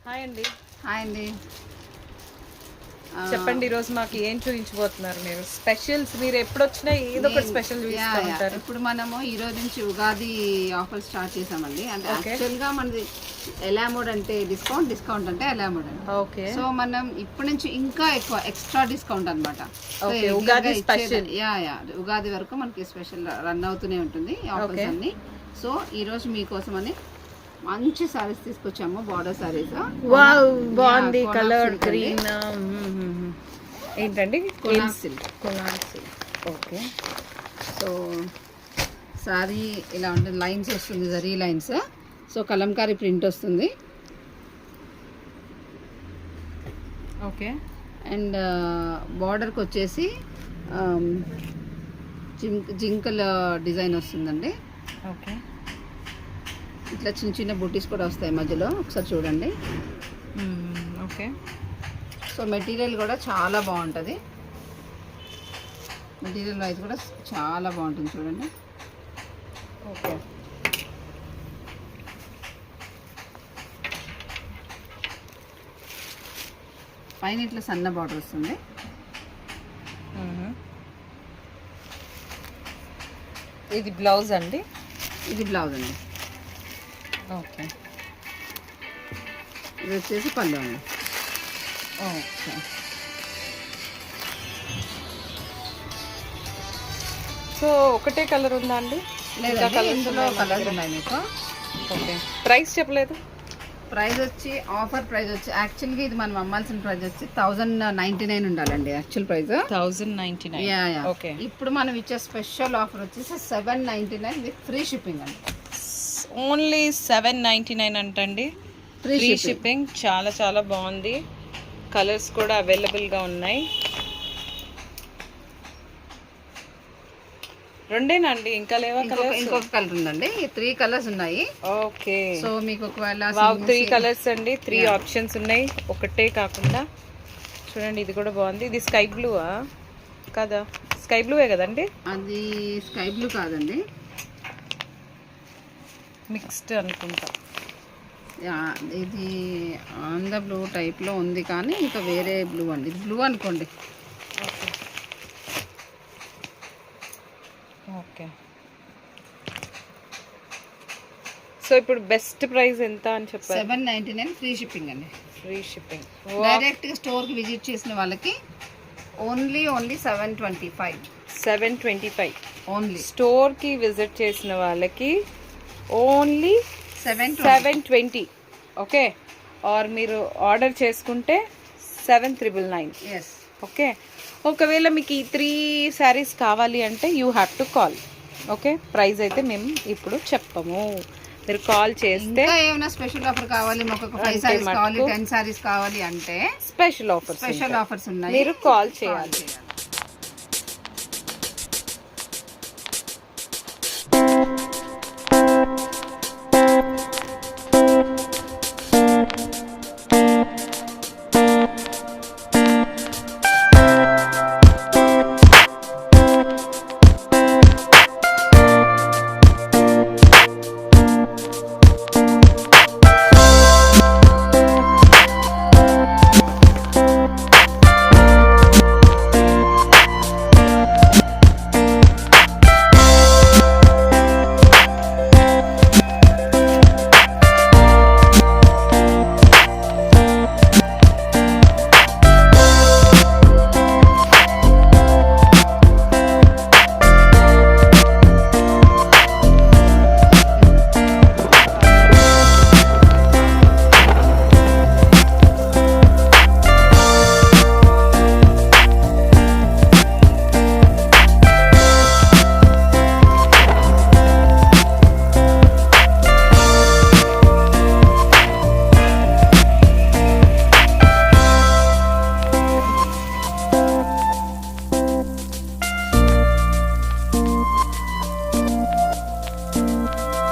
Hi అండి. Hi అండి. చెప్పండి, ఈరోజు మాకు ఏం చూపించబోతున్నారు మీరు? స్పెషల్స్ మీరు ఎప్పుడు వచ్చినా ఏదో ఒక స్పెషల్ చూపిస్తారు. ఇప్పుడు మనము ఈ రోజు నుంచి ఉగాది ఆఫర్ స్టార్ట్ చేసామండి. అంటే యాక్చువల్గా మనది ఎలామోడ్ అంటే డిస్కౌంట్ అంటే ఎలామోడ్ అండి. ఓకే. సో మనం ఇప్పటి నుంచి ఇంకా ఎక్కువ ఎక్స్ట్రా డిస్కౌంట్ అనమాట. ఉగాది స్పెషల్. ఉగాది వరకు మనకి స్పెషల్ రన్ అవుతూనే ఉంటుంది ఆఫర్స్ అన్ని. సో ఈ రోజు మీకోసం అని మంచి సారీస్ తీసుకొచ్చాము, బార్డర్ సారీస్. బాగుంది కలర్ గ్రీన్. ఏంటండి? కొనాన్ సిల్క్. ఓకే. సో సారీ ఇలా ఉంటుంది, లైన్స్ వస్తుంది, zari lines. So Kalamkari print వస్తుంది. ఓకే. అండ్ బార్డర్కి వచ్చేసి జింకల డిజైన్ వస్తుందండి. ఓకే. ఇట్లా చిన్న చిన్న బుట్టీస్ కూడా వస్తాయి మధ్యలో, ఒకసారి చూడండి. ఓకే. సో మెటీరియల్ కూడా చాలా బాగుంటుంది. మెటీరియల్ వైజ్ కూడా చాలా బాగుంటుంది, చూడండి. ఓకే. పైన ఇట్లా సన్న బార్డర్ వస్తుంది. ఇది బ్లౌజ్ అండి. ఇది బ్లౌజ్ అండి. ఓకే. ఇది వచ్చేసి పళ్ళు అండి. ఓకే. సో ఒకటే కలర్ ఉందా అండి? లేదా ఇందులో కలర్స్ ఉన్నాయి మీకు. ఓకే. ప్రైస్ చెప్పలేదు. ప్రైస్ వచ్చి ఆఫర్ ప్రైస్ వచ్చి యాక్చువల్గా ఇది మనం అమ్మాల్సిన ప్రైస్ వచ్చి 1099 ఉండాలండి యాక్చువల్ ప్రైస్. 1099. ఓకే. ఇప్పుడు మనం ఇచ్చే స్పెషల్ ఆఫర్ వచ్చేసి 799 విత్ ఫ్రీ షిప్పింగ్ అండి. ఓన్లీ 799 అంటండి. Free shipping. చాలా చాలా బాగుంది. కలర్స్ కూడా అవైలబుల్గా ఉన్నాయి. రెండేనండి, ఇంకా లేవా కలర్స్? ఇంకొక కలర్ ఉందండి. 3 కలర్స్ ఉన్నాయి. ఓకే. సో మీకు ఒకవేళ 3 కలర్స్ అండి. 3 ఆప్షన్స్ ఉన్నాయి, ఒకటే కాకుండా. చూడండి, ఇది కూడా బాగుంది. ఇది స్కై బ్లూవా కదా? స్కై బ్లూవే కదండి? అది స్కై బ్లూ కాదండి, మిక్స్డ్ అనుకుంటా. ఇది ఆంధ్ర బ్లూ టైప్లో ఉంది, కానీ ఇంకా వేరే బ్లూ అండి. ఇది బ్లూ అనుకోండి. ఓకే. సో ఇప్పుడు బెస్ట్ ప్రైస్ ఎంత అని చెప్పారు? 799 ఫ్రీ షిప్పింగ్ అండి. Free shipping. డైరెక్ట్గా స్టోర్కి విజిట్ చేసిన వాళ్ళకి ఓన్లీ 725 ఓన్లీ. స్టోర్కి విజిట్ చేసిన వాళ్ళకి ఓన్లీ 720. ఓకే. ఆర్ మీరు ఆర్డర్ చేసుకుంటే 7999. ఎస్. ఓకే. ఒకవేళ మీకు ఈ 3 శారీస్ కావాలి అంటే you have to call. Okay. Price అయితే మేము ఇప్పుడు చెప్పము, మీరు కాల్ చేస్తే. ఏమైనా స్పెషల్ ఆఫర్ కావాలి, మాకు 5 సారీస్ కావాలి, 10 సారీస్ కావాలి అంటే స్పెషల్ ఆఫర్స్ ఉన్నాయి, మీరు కాల్ చేయాలి.